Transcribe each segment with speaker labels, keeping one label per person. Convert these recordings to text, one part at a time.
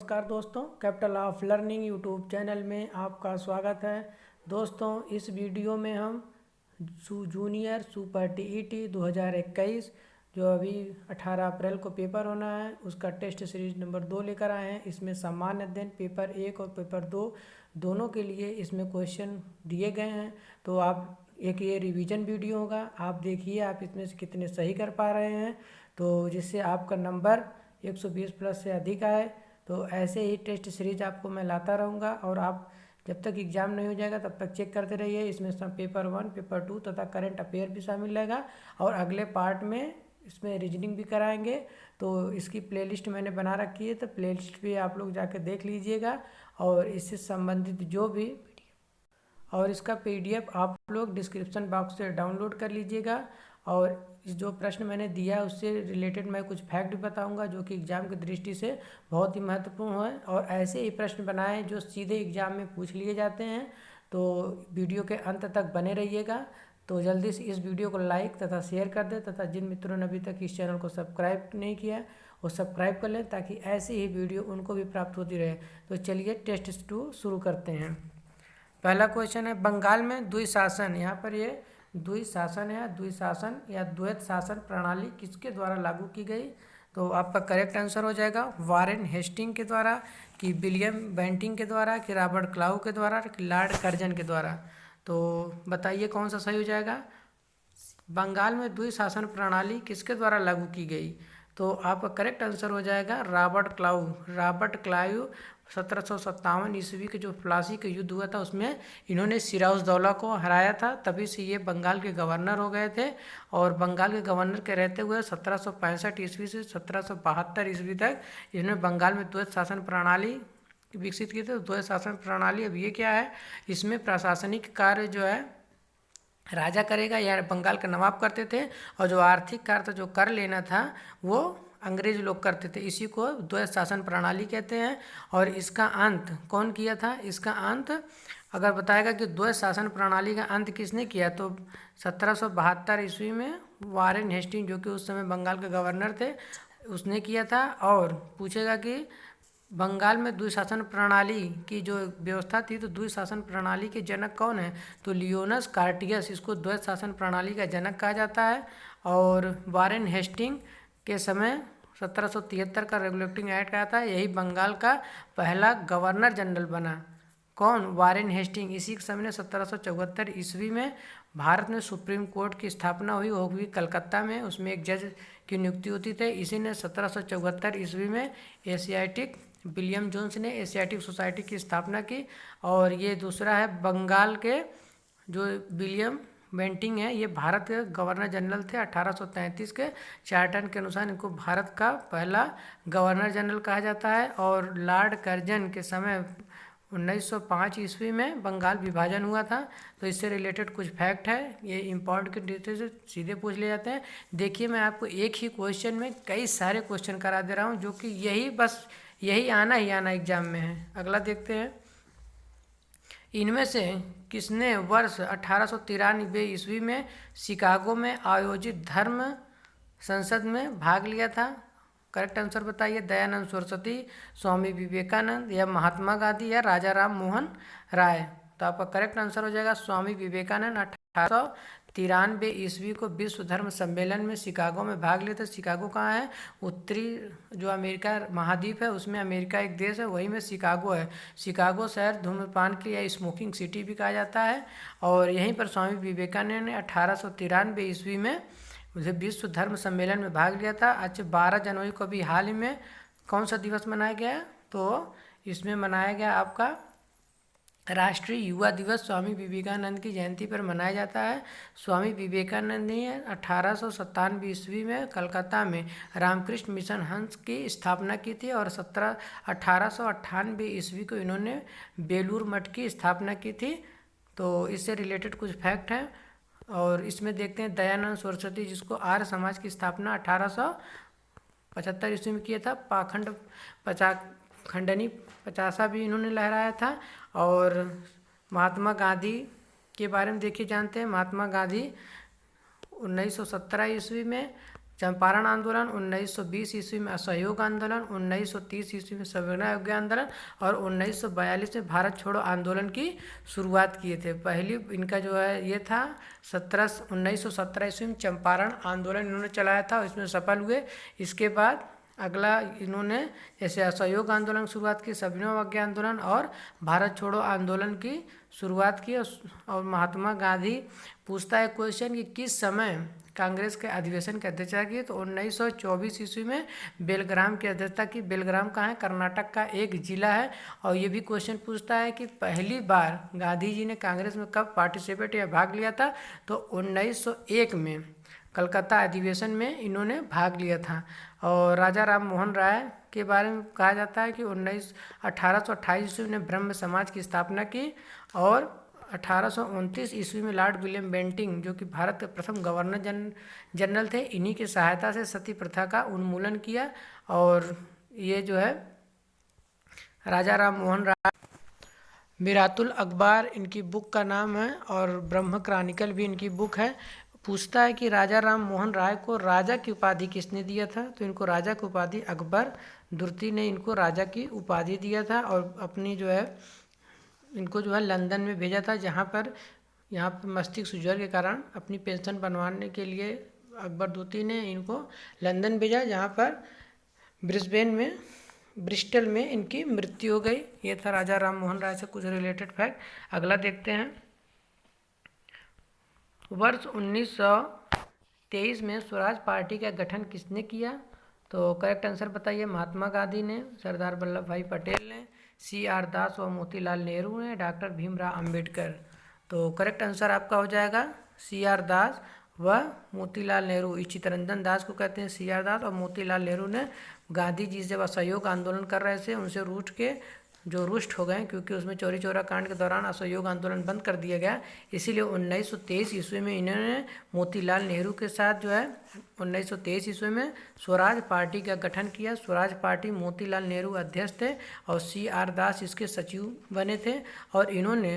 Speaker 1: नमस्कार दोस्तों, capital of learning YouTube channel में आपका स्वागत है। दोस्तों, इस वीडियो में हम जूनियर सुपर टीईटी 2021 जो अभी 18 अप्रैल को पेपर होना है उसका टेस्ट सीरीज नंबर 2 लेकर आए हैं। इसमें सामान्य अध्ययन पेपर 1 और पेपर 2 दोनों के लिए इसमें क्वेश्चन दिए गए हैं। तो आप एक ये रिवीजन वीडियो होगा, आप देखिए आप इसमें से कितने सही कर पा रहे हैं, तो जिससे आपका नंबर 120 प्लस से अधिक आए। तो ऐसे ही टेस्ट सीरीज आपको मैं लाता रहूँगा और आप जब तक एग्ज़ाम नहीं हो जाएगा तब तक चेक करते रहिए। इसमें सब पेपर 1, पेपर 2 तथा करंट अफेयर भी शामिल रहेगा और अगले पार्ट में इसमें रीजनिंग भी कराएंगे। तो इसकी प्लेलिस्ट मैंने बना रखी है, तो प्लेलिस्ट भी आप लोग जाके देख लीजिएगा और इससे संबंधित जो भी और इसका पीडीएफ आप लोग डिस्क्रिप्शन बॉक्स से डाउनलोड कर लीजिएगा। और जो प्रश्न मैंने दिया उससे रिलेटेड मैं कुछ फैक्ट बताऊंगा जो कि एग्ज़ाम की दृष्टि से बहुत ही महत्वपूर्ण है और ऐसे ही प्रश्न बनाएं जो सीधे एग्ज़ाम में पूछ लिए जाते हैं। तो वीडियो के अंत तक बने रहिएगा। तो जल्दी से इस वीडियो को लाइक तथा शेयर कर दें तथा जिन मित्रों ने अभी तक इस चैनल को सब्सक्राइब नहीं किया है वो सब्सक्राइब कर लें ताकि ऐसी ही वीडियो उनको भी प्राप्त होती रहे। तो चलिए टेस्ट 2 शुरू करते हैं। पहला क्वेश्चन है, बंगाल में द्विशासन, यहाँ पर ये द्विशासन है, द्विशासन या द्वैत शासन प्रणाली किसके द्वारा लागू की गई? तो आपका करेक्ट आंसर हो जाएगा वारेन हेस्टिंग के द्वारा, कि विलियम बेंटिंग के द्वारा, कि रॉबर्ट क्लाउ के द्वारा, कि लॉर्ड कर्जन के द्वारा। तो बताइए कौन सा सही हो जाएगा। बंगाल में द्विशासन प्रणाली किसके द्वारा लागू की गई? तो आपका करेक्ट आंसर हो जाएगा रॉबर्ट क्लाउ। रॉबर्ट क्लाउ 1757 ईस्वी के जो प्लासी का युद्ध हुआ था उसमें इन्होंने सिराजुद्दौला को हराया था, तभी से ये बंगाल के गवर्नर हो गए थे। और बंगाल के गवर्नर के रहते हुए 1765 ईस्वी से 1772 ईस्वी तक इन्होंने बंगाल में द्वैत शासन प्रणाली विकसित की थी। द्वैत शासन प्रणाली अब ये क्या है, इसमें प्रशासनिक कार्य जो है राजा करेगा या बंगाल का नवाब करते थे, और जो आर्थिक कार्य था, जो कर लेना था, वो अंग्रेज लोग करते थे। इसी को द्वैत शासन प्रणाली कहते हैं। और इसका अंत कौन किया था? इसका अंत अगर बताएगा कि द्वैत शासन प्रणाली का अंत किसने किया, तो 1772 ईस्वी में वारेन हेस्टिंग जो कि उस समय बंगाल के गवर्नर थे उसने किया था। और पूछेगा कि बंगाल में द्विशासन प्रणाली की जो व्यवस्था थी, तो द्विशासन प्रणाली के जनक कौन है? तो लियोनस कार्टियस, इसको द्वैत शासन प्रणाली का जनक कहा जाता है। और वारेन हेस्टिंग के समय 1773 का रेगुलेटिंग एक्ट आया था, यही बंगाल का पहला गवर्नर जनरल बना। कौन? Warren Hasting. इसी के समय 1774 ईस्वी में भारत में सुप्रीम कोर्ट की स्थापना हुई, वो भी कलकत्ता में, उसमें एक जज की नियुक्ति होती थी। इसी ने 1774 ईस्वी में एशियाटिक विलियम जोन्स ने एशियाटिक सोसाइटी की स्थापना की। और ये दूसरा है बंगाल के जो विलियम बेंटिंग है, ये भारत के गवर्नर जनरल थे। 1833 के चार्टर के अनुसार इनको भारत का पहला गवर्नर जनरल कहा जाता है। और लॉर्ड कर्जन के समय 1905 ईस्वी में बंगाल विभाजन हुआ था। तो इससे रिलेटेड कुछ फैक्ट है, ये इम्पोर्टेंट के डिटेल से सीधे पूछ ले जाते हैं। देखिए मैं आपको एक ही क्वेश्चन में कई सारे क्वेश्चन करा दे रहा हूँ जो कि यही आना ही आना एग्जाम में है। अगला देखते हैं, इनमें से किसने वर्ष 1893 ईस्वी में शिकागो में आयोजित धर्म संसद में भाग लिया था? करेक्ट आंसर बताइए। दयानंद सरस्वती, स्वामी विवेकानंद, या महात्मा गांधी, या राजा राम मोहन राय। तो आपका करेक्ट आंसर हो जाएगा स्वामी विवेकानंद। 1893 ईस्वी को विश्व धर्म सम्मेलन में शिकागो में भाग लेते। शिकागो कहाँ है? उत्तरी जो अमेरिका महाद्वीप है उसमें अमेरिका एक देश है, वही में शिकागो है। शिकागो शहर धूम्रपान की या स्मोकिंग सिटी भी कहा जाता है। और यहीं पर स्वामी विवेकानंद ने 1893 ईस्वी में मुझे विश्व धर्म सम्मेलन में भाग लिया था। अच्छा, 12 जनवरी को भी हाल ही में कौन सा दिवस मनाया गया? तो इसमें मनाया गया आपका राष्ट्रीय युवा दिवस। स्वामी विवेकानंद की जयंती पर मनाया जाता है। स्वामी विवेकानंद ने 1897 ईस्वी में कलकत्ता में रामकृष्ण मिशन हंस की स्थापना की थी। और 1898 ईस्वी को इन्होंने बेलूर मठ की स्थापना की थी। तो इससे रिलेटेड कुछ फैक्ट हैं। और इसमें देखते हैं दयानंद सरस्वती, जिसको आर्य समाज की स्थापना 1875 ईस्वी में किया था। खंडनी पचासा भी इन्होंने लहराया था। और महात्मा गांधी के बारे में देखिए जानते हैं। महात्मा गांधी 1917 ईस्वी में चंपारण आंदोलन, 1920 ईस्वी में असहयोग आंदोलन, 1930 ईस्वी में सविनय अवज्ञा आंदोलन और 1942 में भारत छोड़ो आंदोलन की शुरुआत किए थे। पहली इनका जो है ये था 1917 ईस्वी में चंपारण आंदोलन इन्होंने चलाया था, इसमें सफल हुए। इसके बाद अगला इन्होंने जैसे असहयोग आंदोलन की शुरुआत की, सविनय अवज्ञा आंदोलन और भारत छोड़ो आंदोलन की शुरुआत की। और महात्मा गांधी पूछता है क्वेश्चन कि किस समय कांग्रेस के अधिवेशन की अध्यक्षता की, तो 1924 ईस्वी में बेलग्राम की अध्यक्षता की। बेलग्राम कहाँ है? कर्नाटक का एक जिला है। और ये भी क्वेश्चन पूछता है कि पहली बार गांधी जी ने कांग्रेस में कब पार्टिसिपेट या भाग लिया था, तो 1901 में कलकत्ता अधिवेशन में इन्होंने भाग लिया था। और राजा राम मोहन राय के बारे में कहा जाता है कि 1828 ईस्वी में ब्रह्म समाज की स्थापना की और 1829 ईस्वी में लॉर्ड विलियम बेंटिंग जो कि भारत के प्रथम गवर्नर जनरल थे, इन्हीं की सहायता से सती प्रथा का उन्मूलन किया। और ये जो है राजा राम मोहन राय, मिरातुल अखबार इनकी बुक का नाम है और ब्रह्म क्रॉनिकल भी इनकी बुक है। पूछता है कि राजा राम मोहन राय को राजा की उपाधि किसने दिया था, तो इनको राजा की उपाधि अकबर दुर्ती ने इनको राजा की उपाधि दिया था। और अपनी जो है इनको जो है लंदन में भेजा था, जहाँ पर यहाँ पर मस्तिष्क सूजन के कारण अपनी पेंशन बनवाने के लिए अकबर दुर्ती ने इनको लंदन भेजा, जहाँ पर ब्रिस्टल में इनकी मृत्यु हो गई। ये था राजा राम मोहन राय से कुछ रिलेटेड फैक्ट। अगला देखते हैं, वर्ष 1923 में स्वराज पार्टी का गठन किसने किया, तो करेक्ट आंसर बताइए। महात्मा गांधी ने, सरदार वल्लभ भाई पटेल ने, CR दास व मोतीलाल नेहरू ने, डॉक्टर भीमराव अंबेडकर। तो करेक्ट आंसर आपका हो जाएगा CR दास व मोतीलाल नेहरू। ई चित्तरंजन दास को कहते हैं CR दास, और मोतीलाल नेहरू ने गांधी जी जब असहयोग आंदोलन कर रहे थे उनसे रुष्ट हो गए, क्योंकि उसमें चौरी चौरा कांड के दौरान असहयोग आंदोलन बंद कर दिया गया। इसीलिए 1923 ईस्वी में इन्होंने मोतीलाल नेहरू के साथ जो है 1923 ईस्वी में स्वराज पार्टी का गठन किया। स्वराज पार्टी मोतीलाल नेहरू अध्यक्ष थे और CR दास इसके सचिव बने थे। और इन्होंने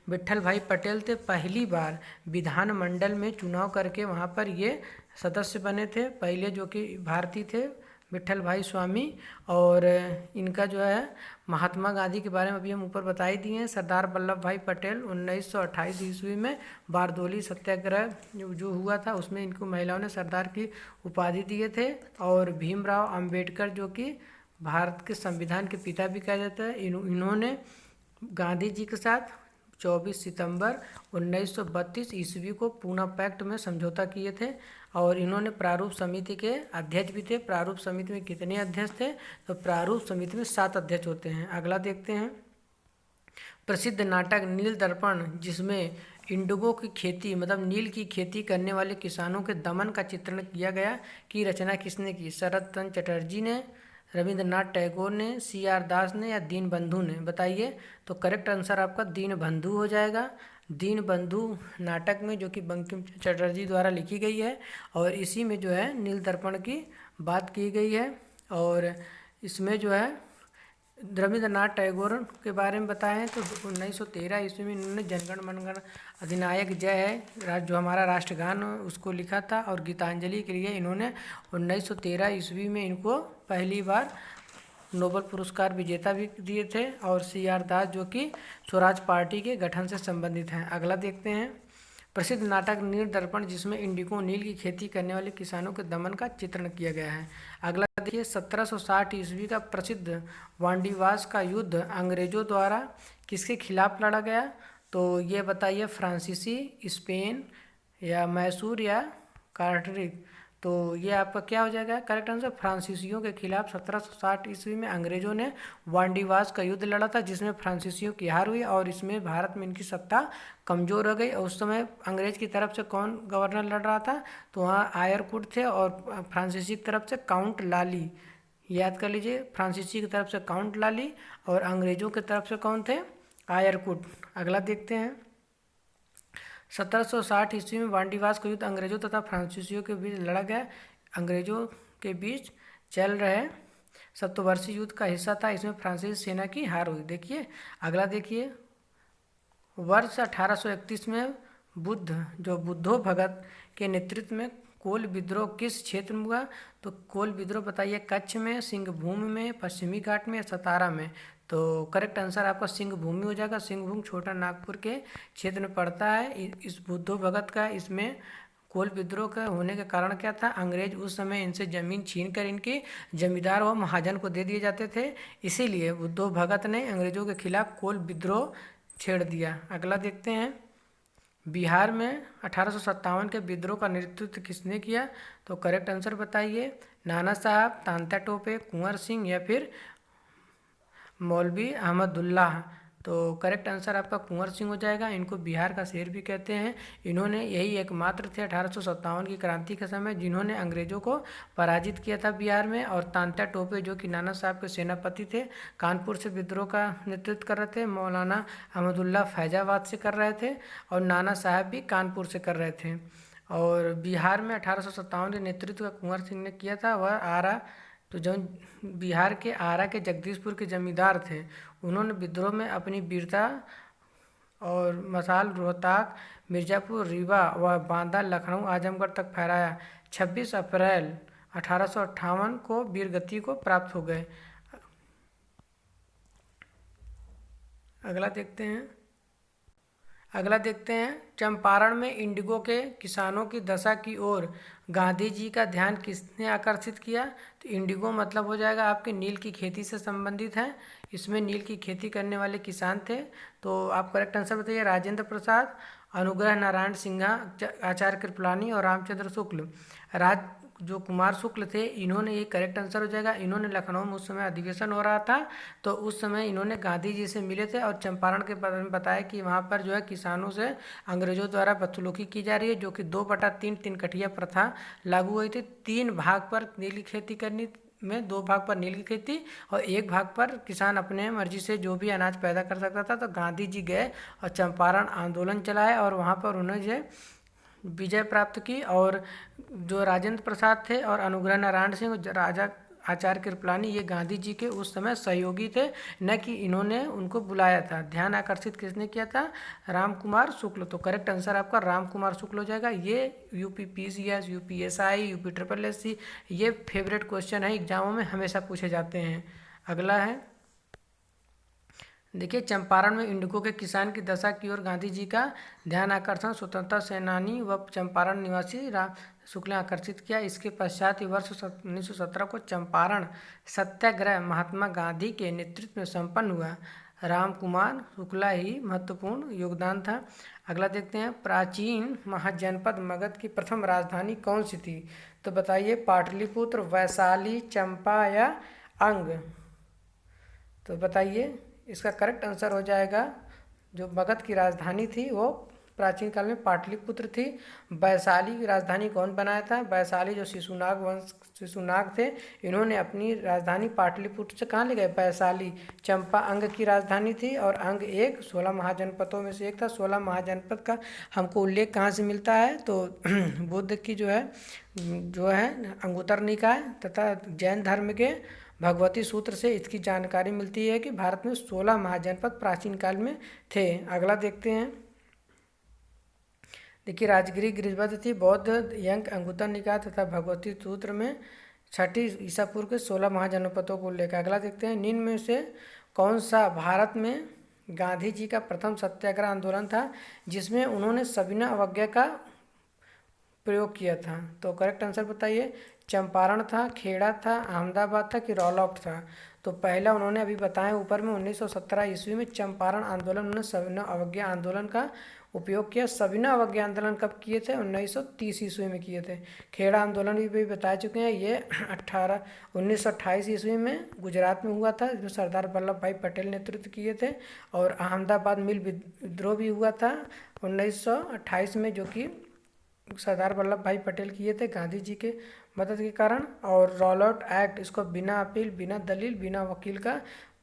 Speaker 1: विट्ठल भाई पटेल थे, पहली बार विधानमंडल में चुनाव करके वहाँ पर ये सदस्य बने थे, पहले जो कि भारतीय थे विट्ठल भाई स्वामी। और इनका जो है महात्मा गांधी के बारे में अभी हम ऊपर बता ही दिए हैं। सरदार वल्लभ भाई पटेल 1928 ईस्वी में बारदोली सत्याग्रह जो हुआ था उसमें इनको महिलाओं ने सरदार की उपाधि दिए थे। और भीमराव अंबेडकर जो कि भारत के संविधान के पिता भी कहा जाता है, इन्होंने गांधी जी के साथ 24 सितंबर 1932 ईस्वी को पूना पैक्ट में समझौता किए थे। और इन्होंने प्रारूप समिति के अध्यक्ष भी थे। प्रारूप समिति में कितने अध्यक्ष थे, तो प्रारूप समिति में 7 अध्यक्ष होते हैं। अगला देखते हैं, प्रसिद्ध नाटक नील दर्पण जिसमें इंडिगो की खेती मतलब नील की खेती करने वाले किसानों के दमन का चित्रण किया गया, की रचना किसने की? शरद चंद्र चटर्जी ने, रविंद्रनाथ टैगोर ने, CR दास ने या दीनबंधु ने? बताइए। तो करेक्ट आंसर आपका दीनबंधु हो जाएगा। दीनबंधु नाटक में जो कि बंकिम चटर्जी द्वारा लिखी गई है और इसी में जो है नील दर्पण की बात की गई है। और इसमें जो है रविंद्रनाथ टैगोर के बारे में बताएं हैं तो 1913 ईस्वी में इन्होंने जनगण मनगण अधिनायक जय है जो हमारा राष्ट्रगान उसको लिखा था। और गीतांजलि के लिए इन्होंने 1913 ईस्वी में इनको पहली बार नोबेल पुरस्कार विजेता भी दिए थे। और CR दास जो कि स्वराज पार्टी के गठन से संबंधित हैं। अगला देखते हैं, प्रसिद्ध नाटक नील दर्पण जिसमें इंडिगो नील की खेती करने वाले किसानों के दमन का चित्रण किया गया है। अगला देखिए, 1760 ईस्वी का प्रसिद्ध वांडीवास का युद्ध अंग्रेजों द्वारा किसके खिलाफ लड़ा गया? तो ये बताइए, फ्रांसीसी, स्पेन या मैसूर या कार्टरिक? तो ये आपका क्या हो जाएगा करेक्ट आंसर? फ्रांसीसियों के खिलाफ 1760 ईस्वी में अंग्रेजों ने वांडीवास का युद्ध लड़ा था, जिसमें फ्रांसीसियों की हार हुई और इसमें भारत में इनकी सत्ता कमजोर हो गई। और उस समय अंग्रेज की तरफ से कौन गवर्नर लड़ रहा था? तो वहाँ आयरकुट थे और फ्रांसीसी की तरफ से काउंट लाली। याद कर लीजिए, फ्रांसीसी की तरफ से काउंट लाली और अंग्रेजों की तरफ से कौन थे? आयरकुट। अगला देखते हैं, 1760 ईस्वी में वांडीवास का युद्ध अंग्रेजों तथा फ्रांसीसियों के बीच लड़ा गया। अंग्रेजों के बीच चल रहे सप्तवर्षीय युद्ध का हिस्सा था। इसमें फ्रांसीसी सेना की हार हुई। देखिए अगला देखिए, वर्ष 1831 में बुद्धो भगत के नेतृत्व में कोल विद्रोह किस क्षेत्र में हुआ? तो कोल विद्रोह बताइए कच्छ में, सिंहभूम में, पश्चिमी घाट में या सतारा में? तो करेक्ट आंसर आपका सिंहभूमि हो जाएगा। सिंहभूम छोटा नागपुर के क्षेत्र में पड़ता है। इस बुद्धो भगत का इसमें कोल विद्रोह का होने का कारण क्या था? अंग्रेज उस समय इनसे ज़मीन छीन कर इनके जमींदार व महाजन को दे दिए जाते थे, इसीलिए बुद्धो भगत ने अंग्रेजों के खिलाफ कोल विद्रोह छेड़ दिया। अगला देखते हैं, बिहार में 1857 के विद्रोह का नेतृत्व किसने किया? तो करेक्ट आंसर बताइए। नाना साहब, तांत्या टोपे, कुंवर सिंह या फिर मौलवी अहमदुल्लाह? तो करेक्ट आंसर आपका कुंवर सिंह हो जाएगा। इनको बिहार का शेर भी कहते हैं। इन्होंने यही एकमात्र थे 1857 की क्रांति के समय जिन्होंने अंग्रेजों को पराजित किया था बिहार में। और तांत्या टोपे जो कि नाना साहब के सेनापति थे, कानपुर से विद्रोह का नेतृत्व कर रहे थे। मौलाना अहमदुल्लाह फैजाबाद से कर रहे थे और नाना साहब भी कानपुर से कर रहे थे। और बिहार में 1857 के नेतृत्व का कुंवर सिंह ने किया था, वह आरा, तो जो बिहार के आरा के जगदीशपुर के जमींदार थे, उन्होंने विद्रोह में अपनी वीरता और मसाल रोहताक, मिर्ज़ापुर, रीवा व बांदा, लखनऊ, आजमगढ़ तक फहराया। 26 अप्रैल 1858 को वीरगति को प्राप्त हो गए। अगला देखते हैं, चंपारण में इंडिगो के किसानों की दशा की ओर गांधी जी का ध्यान किसने आकर्षित किया? तो इंडिगो मतलब हो जाएगा आपके नील की खेती से संबंधित है। इसमें नील की खेती करने वाले किसान थे। तो आप करेक्ट आंसर बताइए। राजेंद्र प्रसाद, अनुग्रह नारायण सिन्हा, आचार्य कृपलानी और रामचंद्र शुक्ल। जो कुमार शुक्ल थे, इन्होंने, ये करेक्ट आंसर हो जाएगा। इन्होंने लखनऊ में उस समय अधिवेशन हो रहा था, तो उस समय इन्होंने गांधी जी से मिले थे और चंपारण के बारे में बताया कि वहाँ पर जो है किसानों से अंग्रेजों द्वारा बदसलूकी की जा रही है, जो कि 2/3 तीन कठिया प्रथा लागू हुई थी। 3 भाग पर नील की खेती करनी में 2 भाग पर नील की खेती और 1 भाग पर किसान अपने मर्जी से जो भी अनाज पैदा कर सकता था। तो गांधी जी गए और चंपारण आंदोलन चलाए और वहाँ पर उन्होंने विजय प्राप्त की। और जो राजेंद्र प्रसाद थे और अनुग्रह नारायण सिंह, राजा आचार्य कृपलानी, ये गांधी जी के उस समय सहयोगी थे, न कि इन्होंने उनको बुलाया था। ध्यान आकर्षित किसने किया था? राम कुमार शुक्ल। तो करेक्ट आंसर आपका राम कुमार शुक्ल हो जाएगा। ये UPPCS, UPSI, UPSSC, ये फेवरेट क्वेश्चन है, एग्जामों में हमेशा पूछे जाते हैं। अगला है, देखिए, चंपारण में इंडिगो के किसान की दशा की ओर गांधी जी का ध्यान आकर्षण स्वतंत्रता सेनानी व चंपारण निवासी राम शुक्ल ने आकर्षित किया। इसके पश्चात ही वर्ष 1917 को चंपारण सत्याग्रह महात्मा गांधी के नेतृत्व में संपन्न हुआ। राम कुमार शुक्ला ही महत्वपूर्ण योगदान था। अगला देखते हैं, प्राचीन महाजनपद मगध की प्रथम राजधानी कौन सी थी? तो बताइए, पाटलिपुत्र, वैशाली, चंपा या अंग? तो बताइए, इसका करेक्ट आंसर हो जाएगा, जो मगध की राजधानी थी वो प्राचीन काल में पाटलिपुत्र थी। वैशाली की राजधानी कौन बनाया था? वैशाली जो शिशुनाग थे, इन्होंने अपनी राजधानी पाटलिपुत्र से कहाँ ले गए? वैशाली। चंपा अंग की राजधानी थी और अंग एक 16 महाजनपदों में से एक था। 16 महाजनपद का हमको उल्लेख कहाँ से मिलता है? तो बुद्ध की जो है अंगुत्तर निकाय तथा जैन धर्म के भगवती सूत्र से इसकी जानकारी मिलती है कि भारत में 16 महाजनपद प्राचीन काल में थे। अगला देखते हैं, देखिए, राजगिरी गिरिजबद्ध थी। बौद्ध यंग अंगुत्तर निकाय तथा भगवती सूत्र में 6ठी ईसा पूर्व के 16 महाजनपदों को उल्लेख है। अगला देखते हैं, निम्न में से कौन सा भारत में गांधी जी का प्रथम सत्याग्रह आंदोलन था जिसमें उन्होंने सविनय अवज्ञा का प्रयोग किया था? तो करेक्ट आंसर बताइए। चंपारण था, खेड़ा था, अहमदाबाद था कि रॉलॉट था? तो पहला उन्होंने अभी बताया ऊपर में 1917 ईस्वी में चंपारण आंदोलन, उन्होंने सविनय अवज्ञा आंदोलन का उपयोग किया। सविनय अवज्ञा आंदोलन कब किए थे? 1930 ईस्वी में किए थे। खेड़ा आंदोलन भी बता चुके हैं, ये 1928 ईस्वी में गुजरात में हुआ था, जिसमें सरदार वल्लभ भाई पटेल नेतृत्व किए थे। और अहमदाबाद मिल विद्रोह भी हुआ था 1928 में, जो कि सरदार वल्लभ भाई पटेल किए थे गांधी जी के मदद के कारण। और रॉलआउट एक्ट, इसको बिना अपील, बिना दलील, बिना वकील का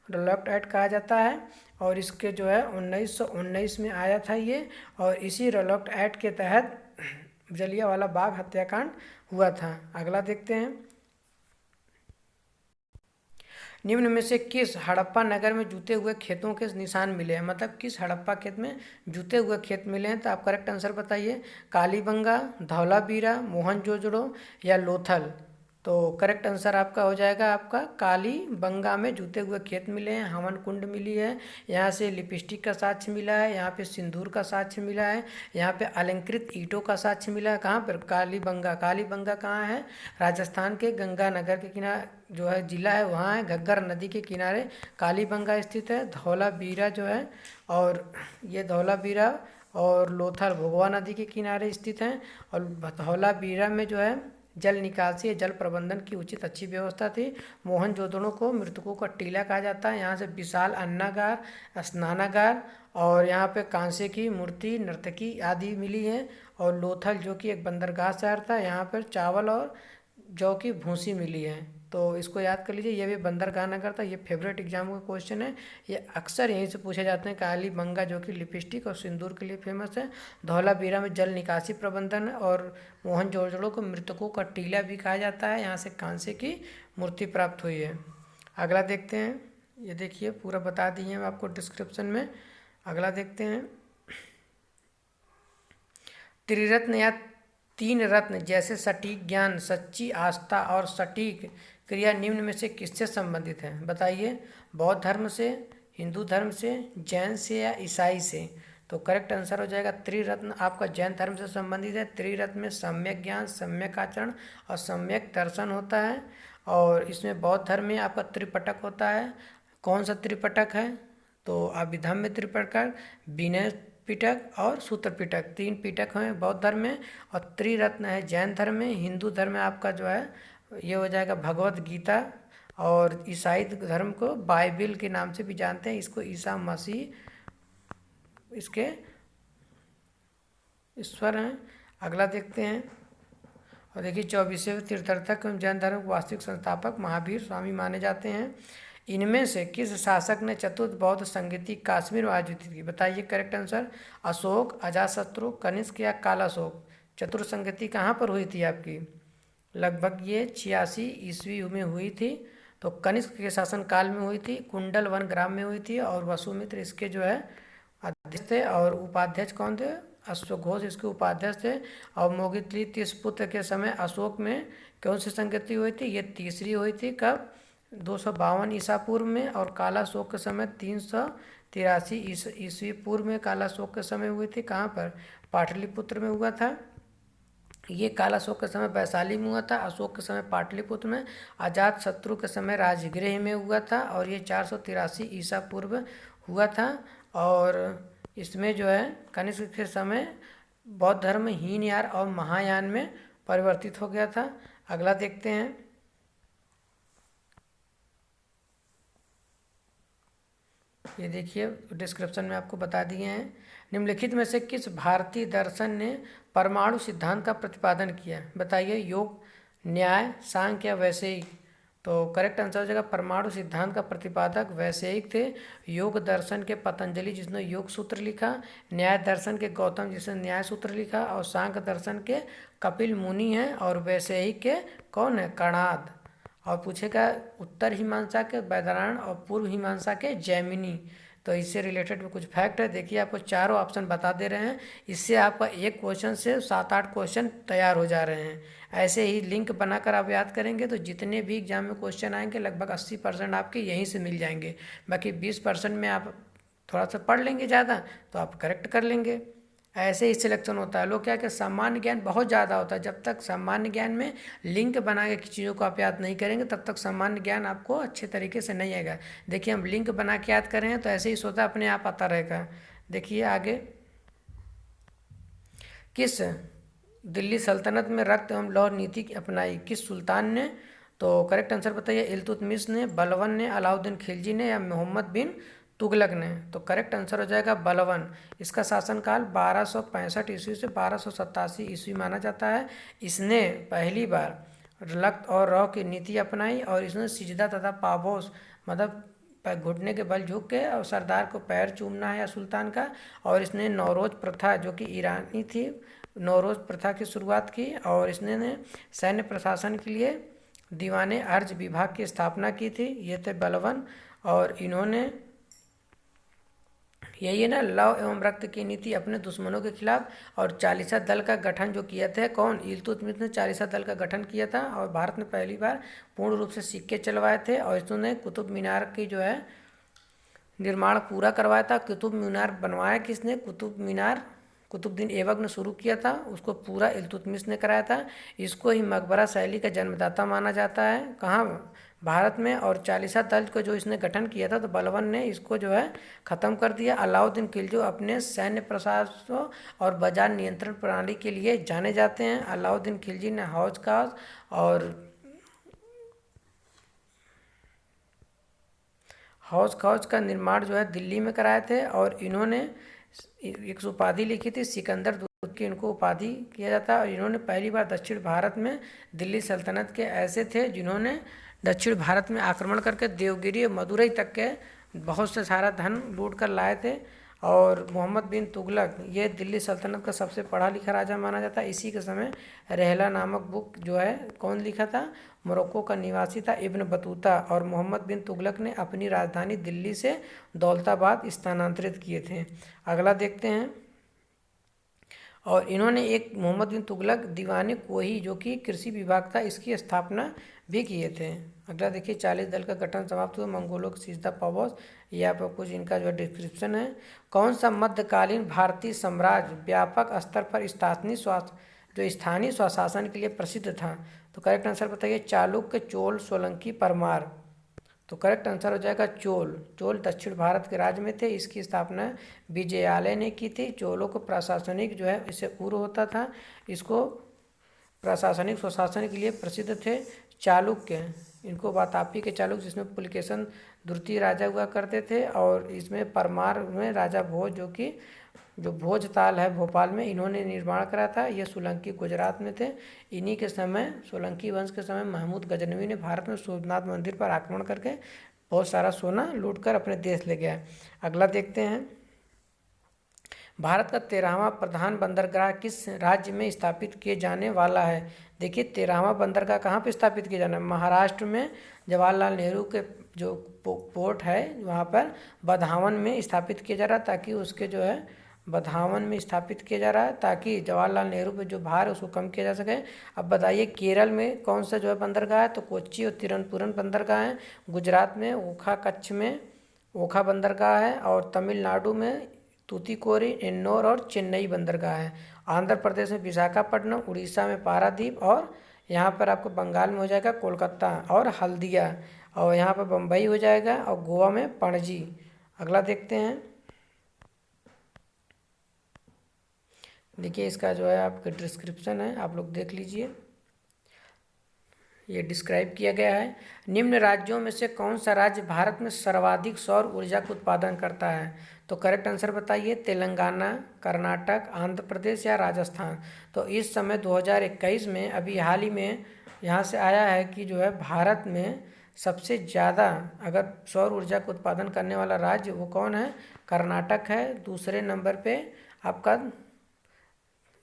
Speaker 1: रॉलआउट एक्ट कहा जाता है। और इसके 1919 में आया था ये, और इसी रॉलआउट एक्ट के तहत जलियांवाला बाग हत्याकांड हुआ था। अगला देखते हैं, निम्न में से किस हड़प्पा नगर में जूते हुए खेतों के निशान मिले हैं, मतलब किस हड़प्पा खेत में जूते हुए खेत मिले हैं, तो आप करेक्ट आंसर बताइए। कालीबंगा, धौलावीरा, मोहनजोदड़ो या लोथल। तो करेक्ट आंसर आपका हो जाएगा आपका कालीबंगा में जूते हुए खेत मिले हैं, हवन कुंड मिली है, यहाँ से लिपस्टिक का साक्ष्य मिला है, यहाँ पे सिंदूर का साक्ष्य मिला है, यहाँ पे अलंकृत ईंटों का साक्ष्य मिला है। कहाँ पर? कालीबंगा। कालीबंगा कहाँ है? राजस्थान के गंगानगर के किनारे जो है जिला है, वहाँ है, घग्गर नदी के किनारे कालीबंगा स्थित है। धौलावीरा जो है, और ये धौलावीरा और लोथल भोगवा नदी के किनारे स्थित हैं। और धौलावीरा में जो है जल निकासी या जल प्रबंधन की उचित अच्छी व्यवस्था थी। मोहनजोदड़ो को मृतकों का टीला कहा जाता है। यहाँ से विशाल अन्नागार, स्नानागार और यहाँ पे कांसे की मूर्ति, नर्तकी आदि मिली है। और लोथल जो कि एक बंदरगाह शहर था, यहाँ पर चावल और जौ की भूसी मिली है। तो इसको याद कर लीजिए, ये भी बंदरगाह नगर था। ये फेवरेट एग्जाम का क्वेश्चन है, ये अक्सर यहीं से पूछे जाते हैं। कालीबंगा जो कि लिपस्टिक और सिंदूर के लिए फेमस है। धौलावीरा में जल निकासी प्रबंधन है। और मोहनजोदड़ो को मृतकों का टीला भी कहा जाता है, यहाँ से कांसे की मूर्ति प्राप्त हुई है। अगला देखते हैं, ये देखिए पूरा बता दिए हैं आपको डिस्क्रिप्शन में। अगला देखते हैं, त्रिरत्न या तीन रत्न जैसे सटीक ज्ञान, सच्ची आस्था और सटीक क्रिया निम्न में से किससे संबंधित है, बताइए। बौद्ध धर्म से, हिंदू धर्म से, जैन से या ईसाई से। तो करेक्ट आंसर हो जाएगा त्रिरत्न आपका जैन धर्म से संबंधित है। त्रिरत्न में सम्यक ज्ञान, सम्यक आचरण और सम्यक दर्शन होता है। और इसमें बौद्ध धर्म में आपका त्रिपटक होता है। कौन सा त्रिपटक है? तो अभिधम्य त्रिपटक, विनय पिटक और सूत्र पिटक, तीन पिटक हैं बौद्ध धर्म में। और त्रिरत्न है जैन धर्म में। हिंदू धर्म में आपका जो है ये हो जाएगा भगवत गीता। और ईसाई धर्म को बाइबिल के नाम से भी जानते हैं, इसको ईसा मसीह इसके ईश्वर हैं। अगला देखते हैं, और देखिए 24वें तीर्थंकर एवं जैन धर्म के वास्तविक संस्थापक महावीर स्वामी माने जाते हैं। इनमें से किस शासक ने चतुर्थ बौद्ध संगीति काश्मीर में आयोजित की, बताइए करेक्ट आंसर। अशोक, अजातशत्रु, कनिष्क या कालाशोक। चतुर्थ संगीति कहाँ पर हुई थी आपकी? लगभग ये 86 ईस्वी में हुई थी। तो कनिष्क के शासन काल में हुई थी, कुंडल वन ग्राम में हुई थी। और वसुमित्र इसके जो है अध्यक्ष थे। और उपाध्यक्ष कौन थे? अश्वघोष इसके उपाध्यक्ष थे। और मोगितली 30 पुत्र के समय अशोक में कौन सी संगति हुई थी? ये तीसरी हुई थी। कब? 252 ईसा पूर्व में। और कालाशोक के समय 383 ईस्वी पूर्व में कालाशोक के समय हुई थी। कहाँ पर? पाटलिपुत्र में हुआ था। ये कालाशोक के समय वैशाली में हुआ था, अशोक के समय पाटलिपुत्र में, अजातशत्रु के समय राजगृह में हुआ था। और ये 483 ईसा पूर्व हुआ था। और इसमें जो है कनिष्क के समय बौद्ध धर्म हीनयान और महायान में परिवर्तित हो गया था। अगला देखते हैं, ये देखिए डिस्क्रिप्शन में आपको बता दिए हैं। निम्नलिखित में से किस भारतीय दर्शन ने परमाणु सिद्धांत का प्रतिपादन किया, बताइए। योग, न्याय, सांख्य या वैशेयिक। तो करेक्ट आंसर हो जाएगा परमाणु सिद्धांत का प्रतिपादक वैशेयिक थे। योग दर्शन के पतंजलि जिसने योग सूत्र लिखा, न्याय दर्शन के गौतम जिसने न्याय सूत्र लिखा, और सांख्य दर्शन के कपिल मुनि हैं। और वैशेयिक के कौन है? कणाद। और पूछेगा उत्तर मीमांसा के वैदर्यण और पूर्व मीमांसा के जैमिनी। तो इससे रिलेटेड कुछ फैक्ट है, देखिए आपको चारों ऑप्शन बता दे रहे हैं। इससे आपका एक क्वेश्चन से 7-8 क्वेश्चन तैयार हो जा रहे हैं। ऐसे ही लिंक बनाकर आप याद करेंगे तो जितने भी एग्जाम में क्वेश्चन आएंगे लगभग 80% आपके यहीं से मिल जाएंगे। बाकी 20% में आप थोड़ा सा पढ़ लेंगे ज़्यादा तो आप करेक्ट कर लेंगे। ऐसे ही सिलेक्शन होता है। लोग क्या कि सामान्य ज्ञान बहुत ज़्यादा होता है, जब तक सामान्य ज्ञान में लिंक बना के चीज़ों को आप याद नहीं करेंगे तब तक सामान्य ज्ञान आपको अच्छे तरीके से नहीं आएगा। देखिए हम लिंक बना के याद कर रहे हैं तो ऐसे ही सोता अपने आप आता रहेगा। देखिए आगे, किस दिल्ली सल्तनत में रक्त एवं लौह नीति अपनाई, किस सुल्तान ने? तो करेक्ट आंसर बताइए। इल्तुतमिश ने, बलवन ने, अलाउद्दीन खिलजी ने या मोहम्मद बिन तुगलक ने। तो करेक्ट आंसर हो जाएगा बलवन। इसका शासनकाल 1265 ईस्वी से 1287 ईस्वी माना जाता है। इसने पहली बार लक्त और रौ की नीति अपनाई। और इसने सिजदा तथा पाबोस मतलब घुटने के बल झुक के और सरदार को पैर चूमना है या सुल्तान का। और इसने नौरोज प्रथा जो कि ईरानी थी, नौरोज प्रथा की शुरुआत की। और इसने सैन्य प्रशासन के लिए दीवाने अर्ज विभाग की स्थापना की थी, ये थे बलबन। और इन्होंने यही है ना, लव एवं रक्त की नीति अपने दुश्मनों के खिलाफ। और चालीसा दल का गठन जो किया था कौन, इल्तुतमिश ने चालीसा दल का गठन किया था। और भारत में पहली बार पूर्ण रूप से सिक्के चलवाए थे। और इसने कुतुब मीनार की जो है निर्माण पूरा करवाया था। कुतुब मीनार बनवाया किसने, कुतुब मीनार कुतुबुद्दीन ऐबक ने शुरू किया था, उसको पूरा इल्तुतमिश ने कराया था। इसको ही मकबरा शैली का जन्मदाता माना जाता है, कहाँ, भारत में। और चालीसा दल को जो इसने गठन किया था, तो बलबन ने इसको जो है ख़त्म कर दिया। अलाउद्दीन खिलजी अपने सैन्य प्रशासन और बाजार नियंत्रण प्रणाली के लिए जाने जाते हैं। अलाउद्दीन खिलजी ने हौज खास और हौज खौज का निर्माण जो है दिल्ली में कराए थे। और इन्होंने एक उपाधि लिखी थी, सिकंदर दूत की इनको उपाधि किया जाता है। और इन्होंने पहली बार दक्षिण भारत में दिल्ली सल्तनत के ऐसे थे जिन्होंने दक्षिण भारत में आक्रमण करके देवगिरी और मदुरई तक के बहुत से सारा धन लूट कर लाए थे। और मोहम्मद बिन तुगलक ये दिल्ली सल्तनत का सबसे पढ़ा लिखा राजा माना जाता है। इसी के समय रहला नामक बुक जो है कौन लिखा था, मोरक्को का निवासी था इब्न बतूता। और मोहम्मद बिन तुगलक ने अपनी राजधानी दिल्ली से दौलताबाद स्थानांतरित किए थे। अगला देखते हैं। और इन्होंने एक मोहम्मद बिन तुगलक दीवाने कोही जो कि कृषि विभाग था, इसकी स्थापना भी किए थे। अगला देखिए, 40 दल का गठन समाप्त हुआ, मंगोलों की सीजदा पावोस। ये आप कुछ इनका जो डिस्क्रिप्शन है। कौन सा मध्यकालीन भारतीय साम्राज्य व्यापक स्तर पर स्थानीय स्वशासन के लिए प्रसिद्ध था? तो करेक्ट आंसर बताइए, चालुक्य, चोल, सोलंकी, परमार। तो करेक्ट आंसर हो जाएगा चोल। चोल दक्षिण भारत के राज्य में थे, इसकी स्थापना विजयालय ने की थी। चोलों को प्रशासनिक जो है इससे पूर्व होता था, इसको प्रशासनिक स्वशासन के लिए प्रसिद्ध थे। चालुक्य, इनको वातापी के चालुक्य, जिसमें पुलकेशन द्वितीय राजा हुआ करते थे। और इसमें परमार में राजा भोज जो कि जो भोज ताल है भोपाल में, इन्होंने निर्माण करा था। ये सोलंकी गुजरात में थे। इन्हीं के समय, सोलंकी वंश के समय, महमूद गजनवी ने भारत में सोमनाथ मंदिर पर आक्रमण करके बहुत सारा सोना लूटकर अपने देश ले गया। अगला देखते हैं। भारत का 13वां प्रधान बंदरगाह किस राज्य में स्थापित किए जाने वाला है? देखिए, 13वां बंदरगाह कहाँ पे स्थापित किया जाना है? महाराष्ट्र में जवाहरलाल नेहरू के जो पोर्ट है वहाँ पर बधावन में स्थापित किया जा रहा है, ताकि उसके जो है बधावन में स्थापित किया जा रहा है, ताकि जवाहरलाल नेहरू पे जो भार है उसको कम किया जा सके। अब बताइए, केरल में कौन सा जो है बंदरगाह है? तो कोच्चि और तिरुवनंतपुरम बंदरगाह है। गुजरात में ओखा, कच्छ में ओखा बंदरगाह है। और तमिलनाडु में तूतीकोरी, एन्नौर और चेन्नई बंदरगाह है। आंध्र प्रदेश में विशाखापट्टनम, उड़ीसा में पारादीप, और यहाँ पर आपको बंगाल में हो जाएगा कोलकाता और हल्दिया, और यहाँ पर बम्बई हो जाएगा, और गोवा में पणजी। अगला देखते हैं। देखिए, इसका जो है आपका डिस्क्रिप्शन है, आप लोग देख लीजिए, ये डिस्क्राइब किया गया है। निम्न राज्यों में से कौन सा राज्य भारत में सर्वाधिक सौर ऊर्जा का उत्पादन करता है? तो करेक्ट आंसर बताइए, तेलंगाना, कर्नाटक, आंध्र प्रदेश या राजस्थान। तो इस समय 2021 में अभी हाल ही में यहाँ से आया है कि जो है भारत में सबसे ज़्यादा अगर सौर ऊर्जा का उत्पादन करने वाला राज्य वो कौन है? कर्नाटक है। दूसरे नंबर पे आपका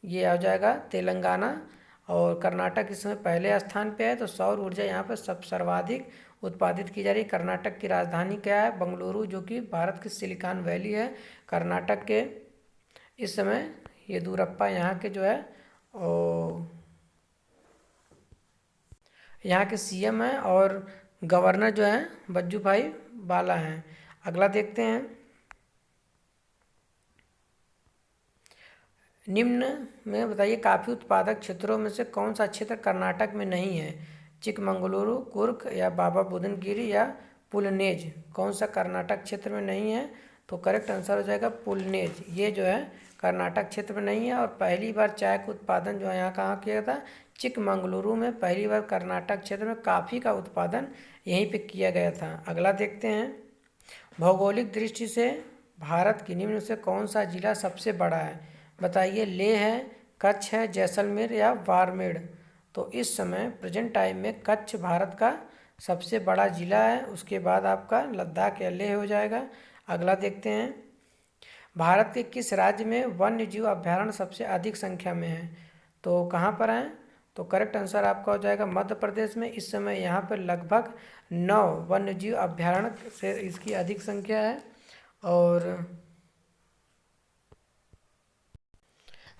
Speaker 1: ये आ जाएगा तेलंगाना, और कर्नाटक इस समय पहले स्थान पे है। तो सौर ऊर्जा यहाँ पर सब सर्वाधिक उत्पादित की जा रही है। कर्नाटक की राजधानी क्या है? बंगलुरु, जो कि भारत की सिलिकॉन वैली है। कर्नाटक के इस समय येदियुरप्पा यहाँ के जो है यहाँ के सीएम हैं, और गवर्नर जो हैं वजुभाई वाला हैं। अगला देखते हैं। निम्न में बताइए, काफ़ी उत्पादक क्षेत्रों में से कौन सा क्षेत्र कर्नाटक में नहीं है? चिकमंगलुरु, कुर्ग या बाबा बुदनगिरी या पुलनेज। कौन सा कर्नाटक क्षेत्र में नहीं है? तो करेक्ट आंसर हो जाएगा पुलनेज। ये जो है कर्नाटक क्षेत्र में नहीं है। और पहली बार चाय का उत्पादन जो है यहाँ कहाँ किया था? चिकमंगलुरु में पहली बार कर्नाटक क्षेत्र में कॉफ़ी का उत्पादन यहीं पे किया गया था। अगला देखते हैं। भौगोलिक दृष्टि से भारत की निम्न से कौन सा जिला सबसे बड़ा है? बताइए, लेह है, कच्छ है, जैसलमेर या बाड़मेर। तो इस समय प्रेजेंट टाइम में कच्छ भारत का सबसे बड़ा ज़िला है, उसके बाद आपका लद्दाख या लेह हो जाएगा। अगला देखते हैं। भारत के किस राज्य में वन्य जीव अभ्यारण्य सबसे अधिक संख्या में है? तो कहाँ पर है? तो करेक्ट आंसर आपका हो जाएगा मध्य प्रदेश में। इस समय यहाँ पर लगभग 9 वन्यजीव अभ्यारण्य से इसकी अधिक संख्या है। और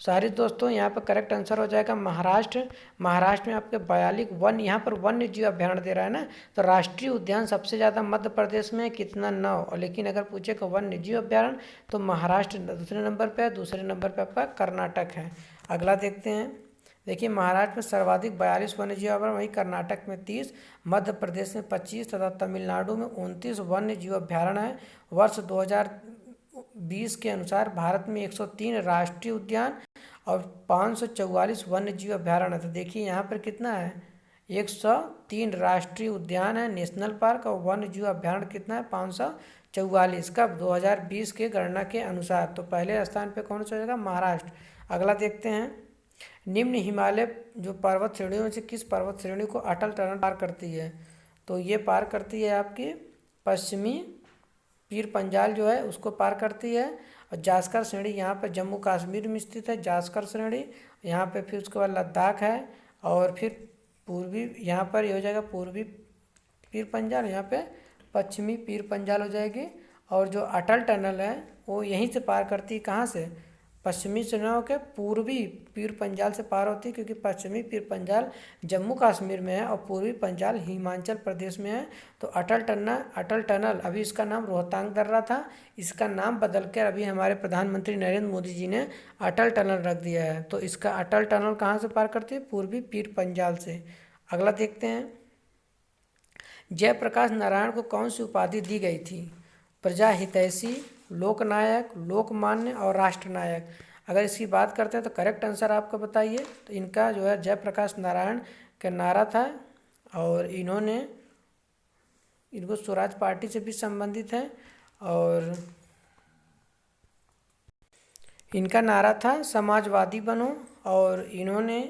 Speaker 1: सारे दोस्तों यहाँ पर करेक्ट आंसर हो जाएगा महाराष्ट्र। महाराष्ट्र में आपके 42 वन यहाँ पर वन्य जीव अभ्यारण्य दे रहा है ना, तो राष्ट्रीय उद्यान सबसे ज़्यादा मध्य प्रदेश में कितना 9। और लेकिन अगर पूछेगा वन्य जीव अभ्यारण्य तो महाराष्ट्र दूसरे नंबर पर है, दूसरे नंबर पर आपका कर्नाटक है। अगला देखते हैं। देखिए महाराष्ट्र में सर्वाधिक 42 वन्य जीव अभ्यारण्य, वहीं कर्नाटक में 30, मध्य प्रदेश में 25 तथा तमिलनाडु में 29 वन्य जीव अभ्यारण्य है। वर्ष 2020 के अनुसार भारत में 103 राष्ट्रीय उद्यान और 544 वन्य जीव अभ्यारण्य। तो देखिए यहाँ पर कितना है, 103 राष्ट्रीय उद्यान है, नेशनल पार्क, और वन्य जीव अभ्यारण्य कितना है, 544। कब? 2020 के गणना के अनुसार। तो पहले स्थान पे कौन सा हो जाएगा? महाराष्ट्र। अगला देखते हैं। निम्न हिमालय जो पर्वत श्रेणियों में से किस पर्वत श्रेणी को अटल टनल पार करती है? तो ये पार करती है आपकी पश्चिमी पीर पंजाल जो है उसको पार करती है। और जास्कर श्रेणी यहाँ पर जम्मू कश्मीर में स्थित है, जास्कर श्रेणी यहाँ पे। फिर उसके बाद लद्दाख है, और फिर पूर्वी यहाँ पर ये हो जाएगा पूर्वी पीर पंजाल, यहाँ पे पश्चिमी पीर पंजाल हो जाएगी। और जो अटल टनल है वो यहीं से पार करती है, कहाँ से? पश्चिमी से ना होकर पूर्वी पीर पंजाल से पार होती है, क्योंकि पश्चिमी पीर पंजाल जम्मू कश्मीर में है और पूर्वी पंजाल हिमाचल प्रदेश में है। तो अटल टनल अभी इसका नाम रोहतांग दर्रा था, इसका नाम बदलकर अभी हमारे प्रधानमंत्री नरेंद्र मोदी जी ने अटल टनल रख दिया है। तो इसका अटल टनल कहाँ से पार करती है? पूर्वी पीर पंजाल से। अगला देखते हैं। जयप्रकाश नारायण को कौन सी उपाधि दी गई थी? प्रजा हितैषी, लोकनायक, लोकमान्य और राष्ट्रनायक। अगर इसकी बात करते हैं तो करेक्ट आंसर आपको बताइए। तो इनका जो है जयप्रकाश नारायण का नारा था, और इनको स्वराज पार्टी से भी संबंधित है। और इनका नारा था समाजवादी बनो। और इन्होंने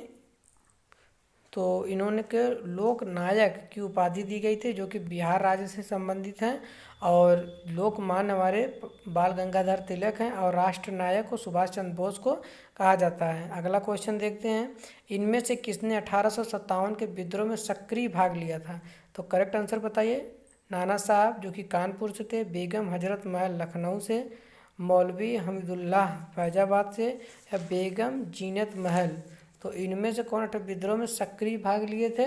Speaker 1: के लोकनायक की उपाधि दी गई थी, जो कि बिहार राज्य से संबंधित हैं। और लोकमान्य हमारे बाल गंगाधर तिलक हैं, और राष्ट्रनायक को सुभाष चंद्र बोस को कहा जाता है। अगला क्वेश्चन देखते हैं। इनमें से किसने 1857 के विद्रोह में सक्रिय भाग लिया था? तो करेक्ट आंसर बताइए। नाना साहब जो कि कानपुर से थे, बेगम हजरत महल लखनऊ से, मौलवी हमीदुल्लाह फैजाबाद से, या बेगम जीनत महल। तो इनमें से कौन विद्रोह में सक्रिय भाग लिए थे?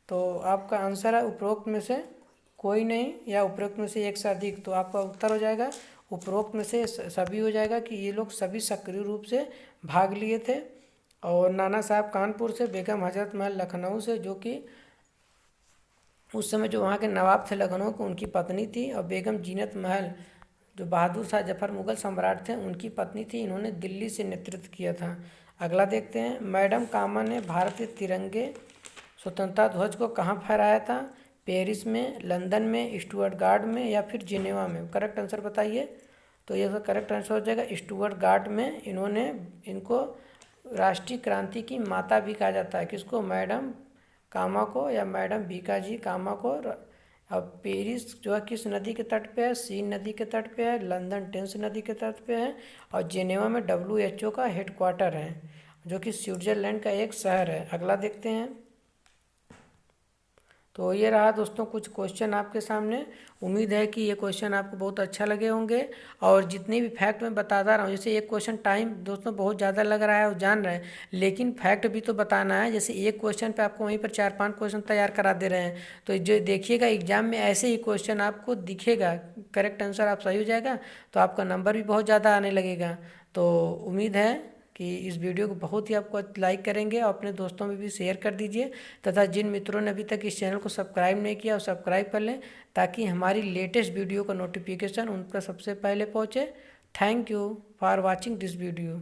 Speaker 1: तो आपका आंसर है उपरोक्त में से कोई नहीं, या उपरोक्त में से एक से अधिक। तो आपका उत्तर हो जाएगा उपरोक्त में से सभी हो जाएगा, कि ये लोग सभी सक्रिय रूप से भाग लिए थे। और नाना साहब कानपुर से, बेगम हजरत महल लखनऊ से, जो कि उस समय जो वहाँ के नवाब थे लखनऊ को, उनकी पत्नी थी। और बेगम जीनत महल जो बहादुर शाह जफर मुगल सम्राट थे उनकी पत्नी थी, इन्होंने दिल्ली से नेतृत्व किया था। अगला देखते हैं। मैडम कामा ने भारतीय तिरंगे स्वतंत्रता ध्वज को कहाँ फहराया था? पेरिस में, लंदन में, स्टुअर्टगार्ड में, या फिर जिनेवा में? करेक्ट आंसर बताइए। तो ये करेक्ट आंसर हो जाएगा स्टुअर्टगार्ड में। इनको राष्ट्रीय क्रांति की माता भी कहा जाता है। किसको? मैडम कामा को, या मैडम भीकाजी कामा को। अब पेरिस जो है किस नदी के तट पे है? सीन नदी के तट पे है। लंदन टेम्स नदी के तट पे है। और जेनेवा में WHO का हेडक्वार्टर है, जो कि स्विट्जरलैंड का एक शहर है। अगला देखते हैं। तो ये रहा दोस्तों कुछ क्वेश्चन आपके सामने। उम्मीद है कि ये क्वेश्चन आपको बहुत अच्छा लगे होंगे। और जितने भी फैक्ट मैं बताता रहा हूँ, जैसे एक क्वेश्चन टाइम दोस्तों बहुत ज़्यादा लग रहा है और जान रहे हैं, लेकिन फैक्ट भी तो बताना है। जैसे एक क्वेश्चन पे आपको वहीं पर 4-5 क्वेश्चन तैयार करा दे रहे हैं। तो जो देखिएगा एग्जाम में ऐसे ही क्वेश्चन आपको दिखेगा, करेक्ट आंसर आप सही हो जाएगा तो आपका नंबर भी बहुत ज़्यादा आने लगेगा। तो उम्मीद है कि इस वीडियो को बहुत ही आपको लाइक करेंगे, और अपने दोस्तों में भी शेयर कर दीजिए। तथा जिन मित्रों ने अभी तक इस चैनल को सब्सक्राइब नहीं किया वो सब्सक्राइब कर लें, ताकि हमारी लेटेस्ट वीडियो का नोटिफिकेशन उन पर सबसे पहले पहुंचे। Thank you for watching this video.